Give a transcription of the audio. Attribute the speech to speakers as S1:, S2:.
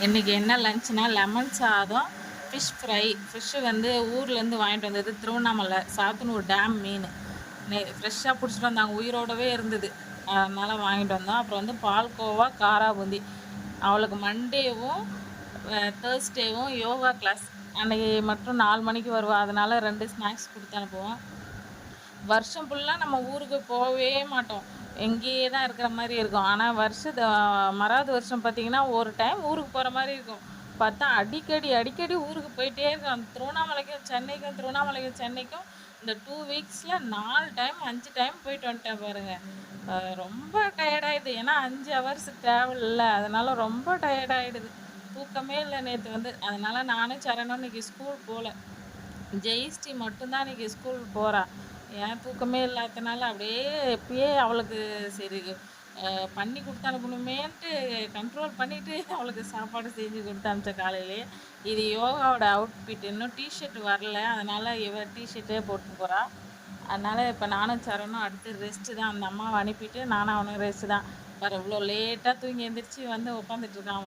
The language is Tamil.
S1: இன்றைக்கி என்ன லஞ்ச்னா லெமன் சாதம், ஃபிஷ் ஃப்ரை. ஃபிஷ்ஷு வந்து ஊர்லேருந்து வாங்கிட்டு வந்தது, திருவண்ணாமலை சாத்தனூர் டேம் மீன். ஃப்ரெஷ்ஷாக பிடிச்சிட்டு வந்தாங்க, உயிரோடவே இருந்தது. அதனால் வாங்கிட்டு வந்தோம். அப்புறம் வந்து பால்கோவா, காரா பூந்தி. அவளுக்கு மண்டேவும் தேர்ஸ்டேவும் யோகா கிளாஸ். அன்றைக்கி மட்டும் 4 மணிக்கு வருவாள், அதனால் 2 ஸ்நாக்ஸ் கொடுத்து அனுப்புவோம். வருஷம் ஃபுல்லாக நம்ம ஊருக்கு போகவே மாட்டோம், எங்கேயே தான் இருக்கிற மாதிரி இருக்கும். ஆனால் மறாவது வருஷம் பார்த்திங்கன்னா ஒரு டைம் ஊருக்கு போகிற மாதிரி இருக்கும். பார்த்தா அடிக்கடி ஊருக்கு போயிட்டே இருக்கோம். திருவண்ணாமலைக்கும் சென்னைக்கும் திருவண்ணாமலைக்கும் இந்த 2 வீக்ஸில் 4 டைம் 5 டைம் போயிட்டு வந்துட்டேன் பாருங்கள். ரொம்ப டயர்டாயிடுது, ஏன்னா 5 ஹவர்ஸ் ட்ராவல் இல்லை, அதனால் ரொம்ப டயர்டாயிடுது. தூக்கமே இல்லை நேற்று வந்து. அதனால் நானும் சரணும் இன்றைக்கி ஸ்கூல் போகல. ஜெயிஸ்டி மட்டும்தான் இன்றைக்கி ஸ்கூல் போகிறா. ஏன் தூக்கமே இல்லாதனால அப்படியே எப்பயே அவளுக்கு சரி பண்ணி கொடுத்து அனுப்பணுமேன்ட்டு கண்ட்ரோல் பண்ணிவிட்டு அவளுக்கு சாப்பாடு செஞ்சு கொடுத்து அனுப்பிச்ச காலையிலே. இது யோகாவோட அவுட்ஃபிட், இன்னும் டிஷர்ட் வரல, அதனால் டிஷர்ட்டே போட்டு போகிறா. அதனால் இப்போ நானும் சரணும் அடுத்து ரெஸ்ட்டு தான். அந்த அம்மாவை அனுப்பிட்டு நானும் அவனும் ரெஸ்ட்டு தான். வேறு இவ்வளோ லேட்டாக தூங்கி எழுந்திரிச்சு வந்து உட்காந்துட்ருக்கான்.